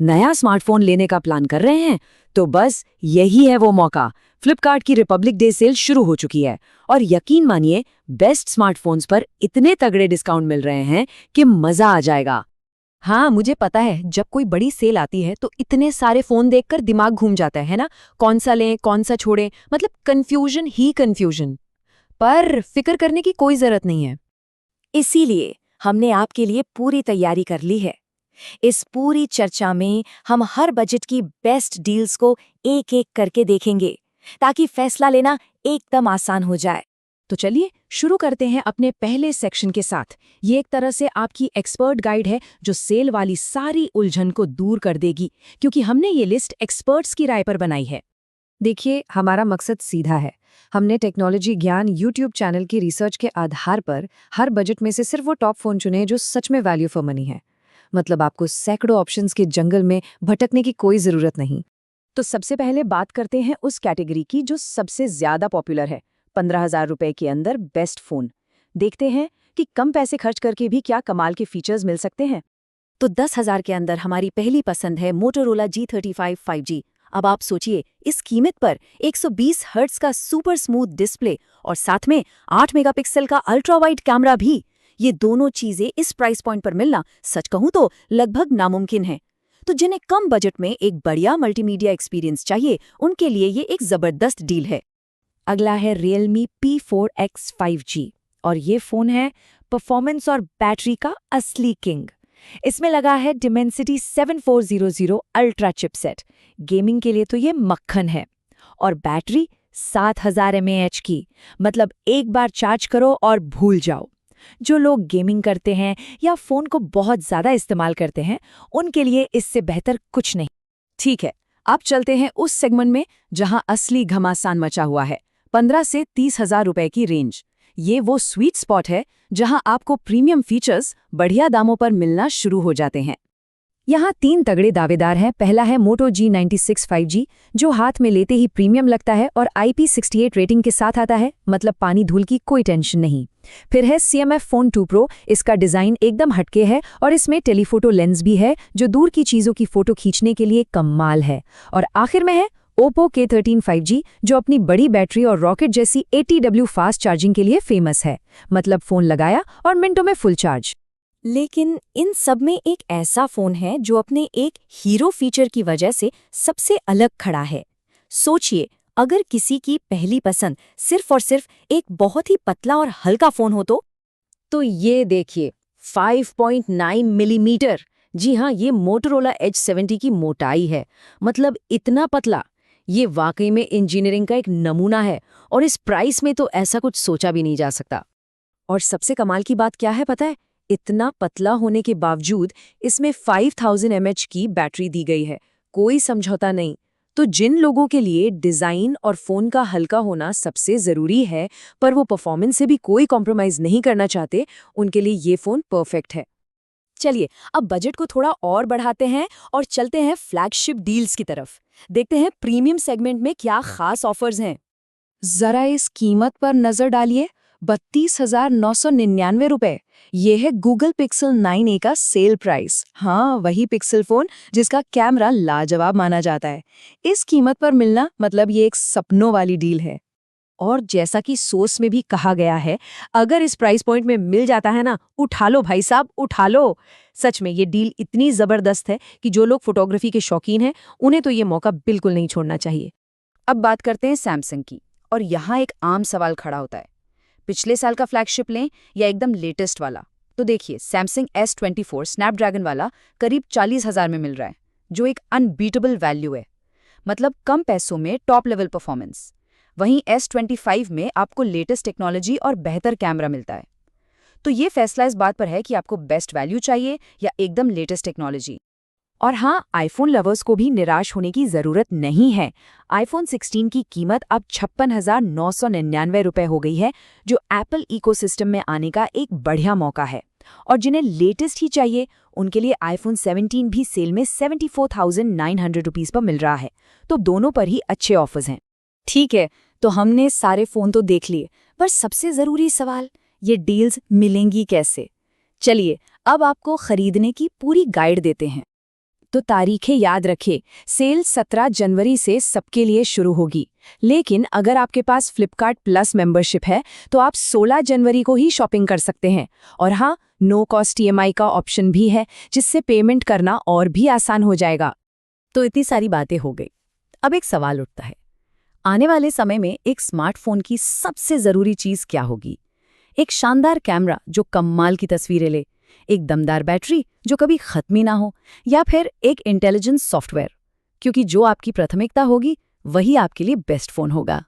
नया स्मार्टफोन लेने का प्लान कर रहे हैं तो बस यही है वो मौका। फ्लिपकार्ट की रिपब्लिक डे सेल शुरू हो चुकी है और यकीन मानिए बेस्ट स्मार्टफोन्स पर इतने तगड़े डिस्काउंट मिल रहे हैं कि मजा आ जाएगा। हाँ, मुझे पता है जब कोई बड़ी सेल आती है तो इतने सारे फोन देखकर दिमाग घूम जाता है ना। कौन सा लें कौन सा छोड़ें, मतलब कंफ्यूजन ही कंफ्यूजन। पर फिक्र करने की कोई जरूरत नहीं है। इसीलिए हमने आपके लिए पूरी तैयारी कर ली है। इस पूरी चर्चा में हम हर बजट की बेस्ट डील्स को एक एक करके देखेंगे ताकि फैसला लेना एकदम आसान हो जाए। तो चलिए शुरू करते हैं अपने पहले सेक्शन के साथ। ये एक तरह से आपकी एक्सपर्ट गाइड है जो सेल वाली सारी उलझन को दूर कर देगी, क्योंकि हमने ये लिस्ट एक्सपर्ट्स की राय पर बनाई है। देखिए, हमारा मकसद सीधा है। हमने टेक्नोलॉजी ज्ञान यूट्यूब चैनल की रिसर्च के आधार पर हर बजट में से सिर्फ वो टॉप फोन चुने जो सच में वैल्यू फॉर मनी है। मतलब आपको सैकड़ों ऑप्शंस के जंगल में भटकने की कोई जरूरत नहीं। तो सबसे पहले बात करते हैं उस कैटेगरी की जो सबसे ज्यादा पॉपुलर है, 15,000 रुपए के अंदर बेस्ट फोन। देखते हैं कि कम पैसे खर्च करके भी क्या कमाल के फीचर्स मिल सकते हैं। तो 10,000 के अंदर हमारी पहली पसंद है मोटोरोला G35 5G। अब आप सोचिए, इस कीमत पर 120 हर्ट्ज का सुपर स्मूथ डिस्प्ले और साथ में 8 मेगापिक्सल का अल्ट्रा वाइड कैमरा भी। ये दोनों चीजें इस प्राइस पॉइंट पर मिलना सच कहूं तो लगभग नामुमकिन है। तो जिन्हें कम बजट में एक बढ़िया मल्टीमीडिया एक्सपीरियंस चाहिए, उनके लिए ये एक जबरदस्त डील है। अगला है Realme P4X 5G और ये फोन है परफॉर्मेंस और बैटरी का असली किंग। इसमें लगा है Dimensity 7400 अल्ट्रा चिपसेट। गेमिंग के लिए तो ये मक्खन है। और बैटरी 7000 mAh की, मतलब एक बार चार्ज करो और भूल जाओ। जो लोग गेमिंग करते हैं या फोन को बहुत ज्यादा इस्तेमाल करते हैं, उनके लिए इससे बेहतर कुछ नहीं। ठीक है, अब चलते हैं उस सेगमेंट में जहां असली घमासान मचा हुआ है, 15 से 30,000 रुपए की रेंज। ये वो स्वीट स्पॉट है जहां आपको प्रीमियम फीचर्स बढ़िया दामों पर मिलना शुरू हो जाते हैं। यहाँ 3 तगड़े दावेदार हैं। पहला है Moto G96 5G, जो हाथ में लेते ही प्रीमियम लगता है और IP68 रेटिंग के साथ आता है, मतलब पानी धूल की कोई टेंशन नहीं। फिर है CMF Phone 2 Pro। इसका डिज़ाइन एकदम हटके है और इसमें टेलीफोटो लेंस भी है जो दूर की चीज़ों की फोटो खींचने के लिए कमाल है। और आखिर में है Oppo K13 5G, जो अपनी बड़ी बैटरी और रॉकेट जैसी 80W फास्ट चार्जिंग के लिए फेमस है, मतलब फ़ोन लगाया और मिनटों में फुल चार्ज। लेकिन इन सब में एक ऐसा फोन है जो अपने एक हीरो फीचर की वजह से सबसे अलग खड़ा है। सोचिए, अगर किसी की पहली पसंद सिर्फ और सिर्फ एक बहुत ही पतला और हल्का फोन हो तो ये देखिए, 5.9 मिलीमीटर। जी हाँ, ये मोटोरोला H70 की मोटाई है, मतलब इतना पतला। ये वाकई में इंजीनियरिंग का एक नमूना है और इस प्राइस में तो ऐसा कुछ सोचा भी नहीं जा सकता। और सबसे कमाल की बात क्या है पता है? इतना पतला होने के बावजूद इसमें 5000 mAh की बैटरी दी गई है, कोई समझौता नहीं। तो जिन लोगों के लिए डिज़ाइन और फ़ोन का हल्का होना सबसे ज़रूरी है, पर वो परफॉर्मेंस से भी कोई कॉम्प्रोमाइज़ नहीं करना चाहते, उनके लिए ये फ़ोन परफेक्ट है। चलिए, अब बजट को थोड़ा और बढ़ाते हैं और चलते हैं फ्लैगशिप डील्स की तरफ। देखते हैं प्रीमियम सेगमेंट में क्या खास ऑफर्स हैं। जरा इस कीमत पर नजर डालिए, 32,999 रुपए। ये है गूगल पिक्सल 9a का सेल प्राइस। हाँ, वही पिक्सल फोन जिसका कैमरा लाजवाब माना जाता है। इस कीमत पर मिलना, मतलब ये एक सपनों वाली डील है। और जैसा कि सोर्स में भी कहा गया है, अगर इस प्राइस पॉइंट में मिल जाता है ना, उठा लो भाई साहब, उठा लो। सच में ये डील इतनी जबरदस्त है कि जो लोग फोटोग्राफी के शौकीन हैं, उन्हें तो ये मौका बिल्कुल नहीं छोड़ना चाहिए। अब बात करते हैं सैमसंग की, और यहाँ एक आम सवाल खड़ा होता है, पिछले साल का फ्लैगशिप लें या एकदम लेटेस्ट वाला? तो देखिए, सैमसंग S24 स्नैपड्रैगन वाला करीब 40,000 में मिल रहा है, जो एक अनबीटेबल वैल्यू है, मतलब कम पैसों में टॉप लेवल परफॉर्मेंस। वहीं S25 में आपको लेटेस्ट टेक्नोलॉजी और बेहतर कैमरा मिलता है। तो ये फैसला इस बात पर है कि आपको बेस्ट वैल्यू चाहिए या एकदम लेटेस्ट टेक्नोलॉजी। और हाँ, आईफोन लवर्स को भी निराश होने की जरूरत नहीं है। आईफोन 16 की कीमत अब 56,999 रुपए हो गई है, जो एप्पल इकोसिस्टम में आने का एक बढ़िया मौका है। और जिन्हें लेटेस्ट ही चाहिए, उनके लिए आईफोन 17 भी सेल में 74,900 रुपीज पर मिल रहा है। तो दोनों पर ही अच्छे ऑफर्स हैं। ठीक है, तो हमने सारे फोन तो देख लिए, पर सबसे जरूरी सवाल, ये डील्स मिलेंगी कैसे? चलिए, अब आपको खरीदने की पूरी गाइड देते हैं। तो तारीखें याद रखें, सेल 17 जनवरी से सबके लिए शुरू होगी। लेकिन अगर आपके पास फ्लिपकार्ट प्लस मेंबरशिप है तो आप 16 जनवरी को ही शॉपिंग कर सकते हैं। और हाँ, नो कॉस्ट EMI का ऑप्शन भी है, जिससे पेमेंट करना और भी आसान हो जाएगा। तो इतनी सारी बातें हो गई। अब एक सवाल उठता है, आने वाले समय में एक स्मार्टफोन की सबसे ज़रूरी चीज़ क्या होगी? एक शानदार कैमरा जो कमाल की तस्वीरें ले, एक दमदार बैटरी जो कभी खत्म ही ना हो, या फिर एक इंटेलिजेंस सॉफ्टवेयर? क्योंकि जो आपकी प्राथमिकता होगी वही आपके लिए बेस्ट फ़ोन होगा।